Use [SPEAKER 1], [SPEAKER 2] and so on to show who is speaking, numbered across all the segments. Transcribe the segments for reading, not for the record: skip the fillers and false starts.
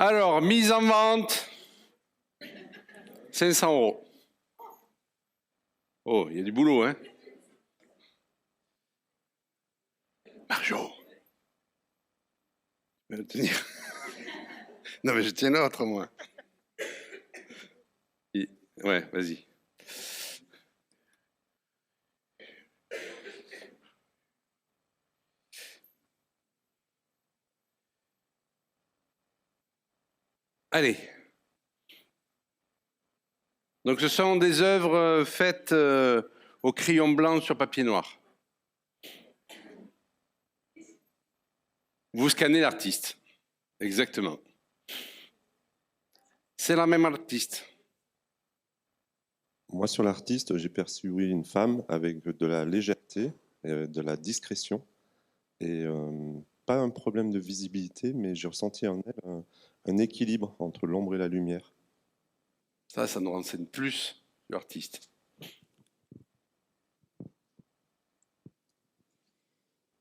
[SPEAKER 1] Alors, mise en vente, 500 €. Oh, il y a du boulot, hein? Marjo, tu peux le tenir? Non, mais je tiens l'autre, moi. Ouais, vas-y. Allez. Donc, ce sont des œuvres faites au crayon blanc sur papier noir. Vous scannez l'artiste. Exactement. C'est la même artiste.
[SPEAKER 2] Moi, sur l'artiste, j'ai perçu oui, une femme avec de la légèreté, de la discrétion, et pas un problème de visibilité, mais j'ai ressenti en elle un équilibre entre l'ombre et la lumière.
[SPEAKER 1] Ça nous renseigne plus sur l'artiste.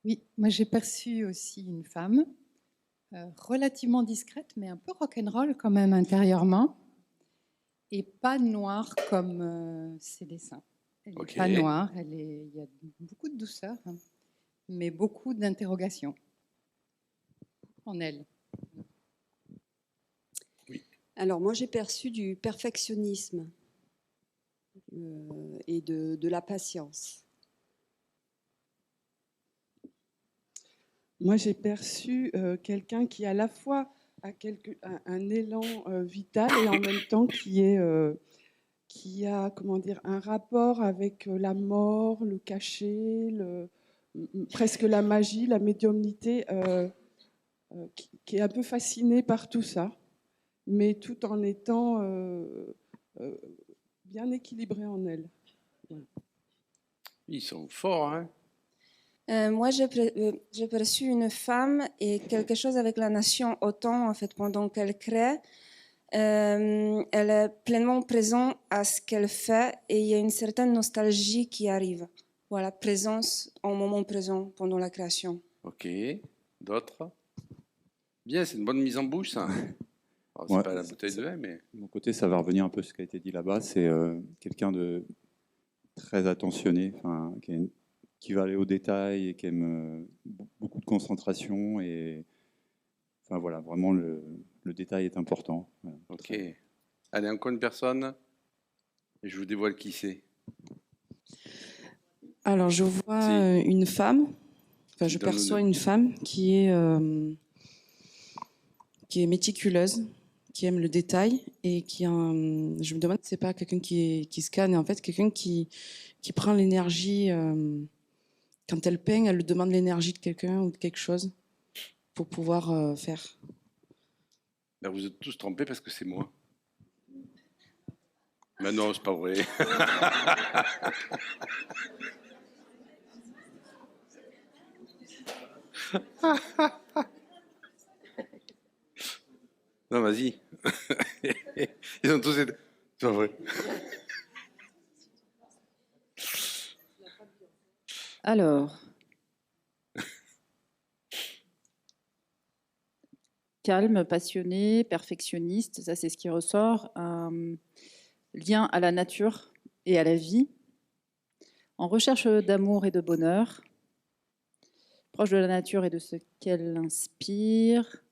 [SPEAKER 3] Oui, moi j'ai perçu aussi une femme relativement discrète, mais un peu rock'n'roll quand même intérieurement, et pas noire comme ses dessins. Elle n'est pas noire, il y a beaucoup de douceur, hein, mais beaucoup d'interrogations en elle.
[SPEAKER 1] Oui.
[SPEAKER 4] Alors moi j'ai perçu du perfectionnisme et de la patience.
[SPEAKER 5] Moi, j'ai perçu quelqu'un qui à la fois a un élan vital et en même temps qui a comment dire, un rapport avec la mort, le cachet, presque la magie, la médiumnité, qui est un peu fasciné par tout ça, mais tout en étant bien équilibré en elle. Voilà.
[SPEAKER 1] Ils sont forts, hein?
[SPEAKER 4] Moi, j'ai perçu une femme et quelque chose avec la nation OTAN, en fait, pendant qu'elle crée. Elle est pleinement présente à ce qu'elle fait et il y a une certaine nostalgie qui arrive. Voilà, présence en moment présent pendant la création.
[SPEAKER 1] Ok. D'autres? Bien, c'est une bonne mise en bouche, ça. Alors, c'est pas la bouteille de vin, mais...
[SPEAKER 6] De mon côté, ça va revenir un peu sur ce qui a été dit là-bas. C'est quelqu'un de très attentionné, qui va aller au détail et qui aime beaucoup de concentration. Et enfin, voilà, vraiment, le détail est important. Voilà.
[SPEAKER 1] Ok. Allez, encore une personne. Et je vous dévoile qui c'est.
[SPEAKER 7] Alors, je vois une femme, enfin, je perçois une femme qui est méticuleuse, qui aime le détail et je me demande si c'est pas quelqu'un qui scanne, et en fait, quelqu'un qui prend l'énergie, quand elle peint, elle demande l'énergie de quelqu'un ou de quelque chose pour pouvoir faire.
[SPEAKER 1] Ben, vous êtes tous trompés parce que c'est moi. Mais non, c'est pas vrai. Non, vas-y. Ils ont tous été... C'est pas vrai.
[SPEAKER 8] Alors, calme, passionné, perfectionniste, ça c'est ce qui ressort. Lien à la nature et à la vie, en recherche d'amour et de bonheur, proche de la nature et de ce qu'elle inspire,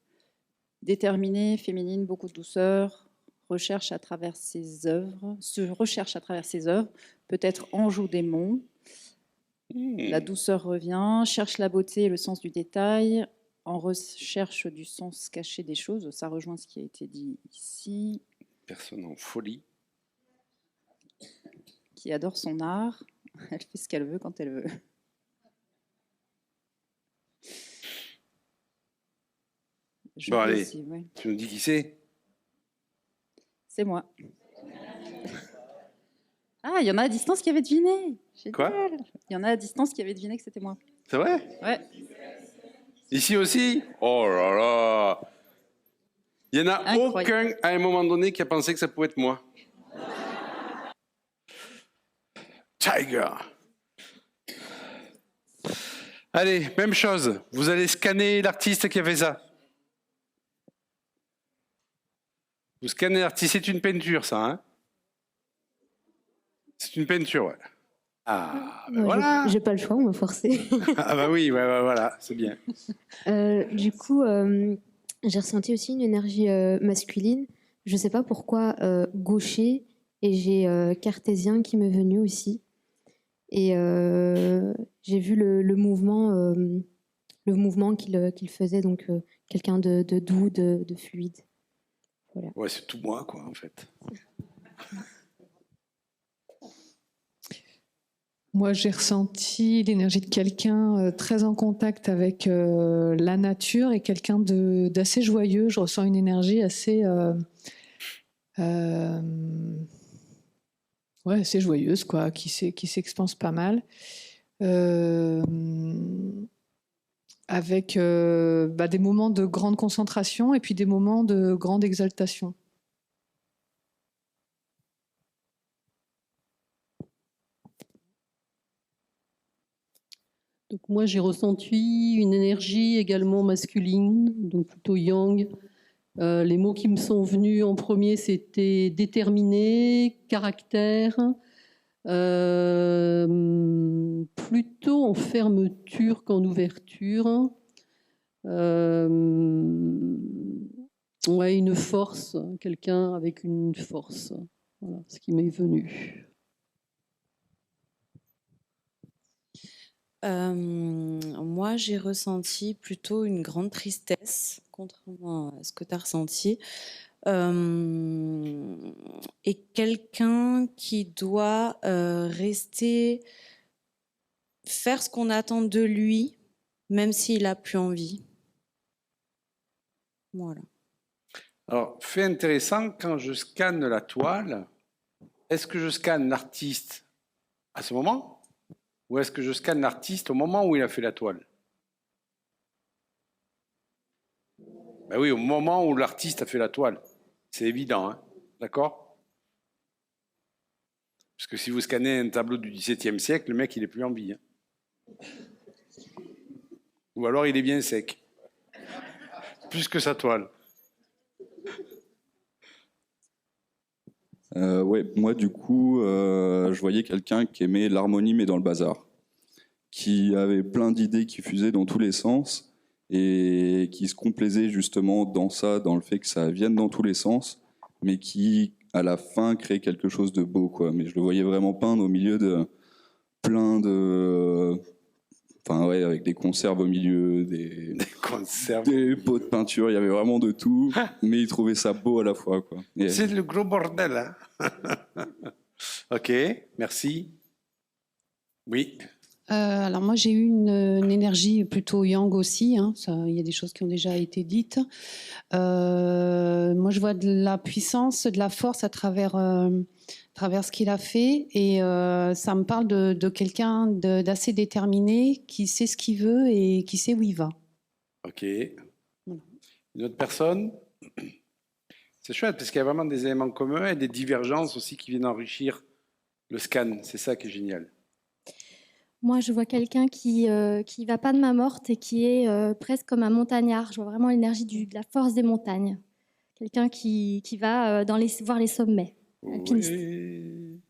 [SPEAKER 8] déterminée, féminine, beaucoup de douceur, recherche à travers ses œuvres, peut-être ange ou démon. La douceur revient, cherche la beauté et le sens du détail, en recherche du sens caché des choses. Ça rejoint ce qui a été dit ici.
[SPEAKER 1] Personne en folie.
[SPEAKER 8] Qui adore son art. Elle fait ce qu'elle veut quand elle veut.
[SPEAKER 1] Bon, allez, aussi, ouais. Tu nous dis qui c'est?
[SPEAKER 8] C'est moi. Ah, il y en a à distance qui avaient deviné.
[SPEAKER 1] Quoi?
[SPEAKER 8] Il y en a à distance qui avaient deviné que c'était moi.
[SPEAKER 1] C'est vrai?
[SPEAKER 8] Ouais.
[SPEAKER 1] Ici aussi? Oh là là! Il n'y en a aucun à un moment donné qui a pensé que ça pouvait être moi. Tiger! Allez, même chose. Vous allez scanner l'artiste qui a fait ça. Vous scannez l'artiste, c'est une peinture, ça, hein? C'est une peinture, ouais. Ah, ben voilà.
[SPEAKER 9] J'ai pas le choix, on m'a forcé.
[SPEAKER 1] Ah bah oui, ouais, voilà, c'est bien.
[SPEAKER 9] Du coup, j'ai ressenti aussi une énergie masculine. Je sais pas pourquoi gaucher, et j'ai cartésien qui m'est venu aussi. Et j'ai vu le mouvement qu'il faisait, donc quelqu'un de doux, de fluide. Voilà.
[SPEAKER 1] Ouais, c'est tout moi, quoi, en fait.
[SPEAKER 10] Moi, j'ai ressenti l'énergie de quelqu'un très en contact avec la nature et quelqu'un d'assez joyeux. Je ressens une énergie assez, assez joyeuse, quoi, qui s'expanse pas mal. Avec des moments de grande concentration et puis des moments de grande exaltation.
[SPEAKER 11] Donc moi, j'ai ressenti une énergie également masculine, donc plutôt yang. Les mots qui me sont venus en premier, c'était déterminé, caractère, plutôt en fermeture qu'en ouverture. Ouais, une force, quelqu'un avec une force. Voilà ce qui m'est venu.
[SPEAKER 7] Moi, j'ai ressenti plutôt une grande tristesse, contrairement à ce que tu as ressenti. Et quelqu'un qui doit rester, faire ce qu'on attend de lui, même s'il n'a plus envie. Voilà.
[SPEAKER 1] Alors, fait intéressant, quand je scanne la toile, est-ce que je scanne l'artiste à ce moment? Ou est-ce que je scanne l'artiste au moment où il a fait la toile? Ben oui, au moment où l'artiste a fait la toile. C'est évident, hein? D'accord? Parce que si vous scannez un tableau du XVIIe siècle, le mec, il n'est plus en vie. Hein? Ou alors, il est bien sec. Plus que sa toile.
[SPEAKER 6] Ouais, moi du coup, je voyais quelqu'un qui aimait l'harmonie mais dans le bazar, qui avait plein d'idées qui fusaient dans tous les sens et qui se complaisait justement dans ça, dans le fait que ça vienne dans tous les sens, mais qui à la fin crée quelque chose de beau, quoi. Mais je le voyais vraiment peindre au milieu de plein de... Enfin ouais, avec des conserves au milieu, des pots de peinture, il y avait vraiment de tout, mais il trouvait ça beau à la fois, quoi. Et...
[SPEAKER 1] C'est le gros bordel, hein? Ok, merci. Oui.
[SPEAKER 12] Alors moi j'ai eu une énergie plutôt yang aussi, hein. Il y a des choses qui ont déjà été dites. Moi je vois de la puissance, de la force à travers ce qu'il a fait, et ça me parle de quelqu'un d'assez déterminé, qui sait ce qu'il veut et qui sait où il va.
[SPEAKER 1] Ok. Une autre personne? C'est chouette parce qu'il y a vraiment des éléments communs et des divergences aussi qui viennent enrichir le scan. C'est ça qui est génial.
[SPEAKER 9] Moi, je vois quelqu'un qui va pas de main morte et qui est presque comme un montagnard. Je vois vraiment l'énergie de la force des montagnes. Quelqu'un qui va voir les sommets. Alpiniste.
[SPEAKER 1] Oui.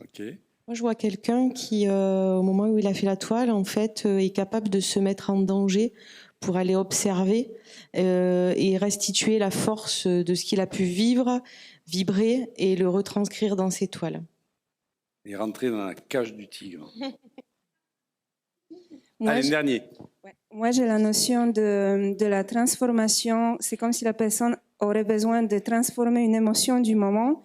[SPEAKER 1] Ok.
[SPEAKER 7] Moi, je vois quelqu'un qui, au moment où il a fait la toile, en fait, est capable de se mettre en danger pour aller observer et restituer la force de ce qu'il a pu vivre, vibrer et le retranscrire dans ses toiles.
[SPEAKER 1] Et rentrer dans la cage du tigre.
[SPEAKER 4] Moi,
[SPEAKER 1] un dernier.
[SPEAKER 4] Ouais. Moi, j'ai la notion de la transformation. C'est comme si la personne aurait besoin de transformer une émotion du moment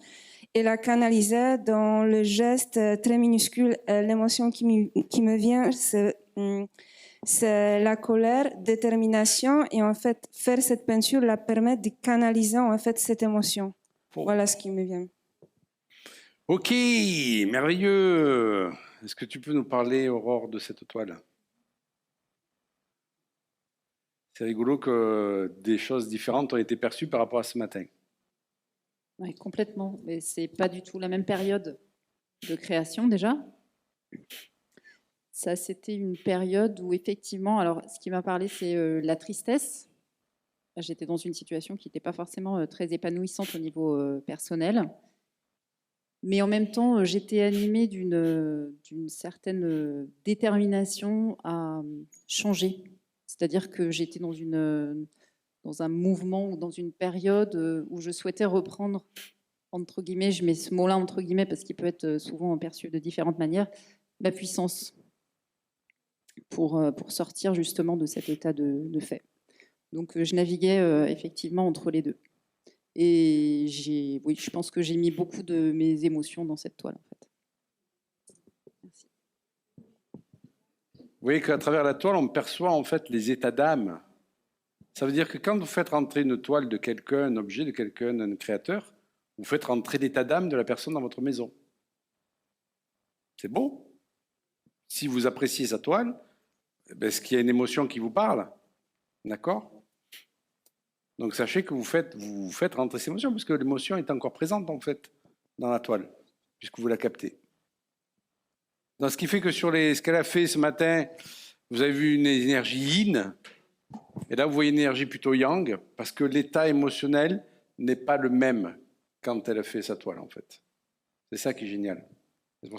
[SPEAKER 4] et la canaliser dans le geste très minuscule. L'émotion qui me vient, c'est la colère, détermination, et en fait, faire cette peinture la permet de canaliser en fait cette émotion.
[SPEAKER 1] Oh.
[SPEAKER 4] Voilà ce qui me vient.
[SPEAKER 1] Ok, merveilleux. Est-ce que tu peux nous parler, Aurore, de cette toile? C'est rigolo que des choses différentes ont été perçues par rapport à ce matin.
[SPEAKER 8] Oui, complètement. Mais c'est pas du tout la même période de création déjà. Ça, c'était une période où effectivement, alors ce qui m'a parlé, c'est la tristesse. j'étais dans une situation qui n'était pas forcément très épanouissante au niveau personnel. Mais en même temps, j'étais animée d'une certaine détermination à changer. C'est-à-dire que j'étais dans un mouvement ou dans une période où je souhaitais reprendre, entre guillemets, je mets ce mot-là entre guillemets parce qu'il peut être souvent perçu de différentes manières, ma puissance pour sortir justement de cet état de fait. Donc je naviguais effectivement entre les deux. Et oui, je pense que j'ai mis beaucoup de mes émotions dans cette toile, en fait. Merci.
[SPEAKER 1] Vous voyez qu'à travers la toile, on perçoit en fait les états d'âme. Ça veut dire que quand vous faites rentrer une toile de quelqu'un, un objet de quelqu'un, un créateur, vous faites rentrer l'état d'âme de la personne dans votre maison. C'est beau. Si vous appréciez sa toile, est-ce qu'il y a une émotion qui vous parle? D'accord? Donc sachez que vous faites rentrer ces émotions, parce que l'émotion est encore présente en fait dans la toile, puisque vous la captez. Donc, ce qui fait que sur ce qu'elle a fait ce matin, vous avez vu une énergie yin, et là vous voyez une énergie plutôt yang, parce que l'état émotionnel n'est pas le même quand elle a fait sa toile en fait. C'est ça qui est génial. C'est pour ça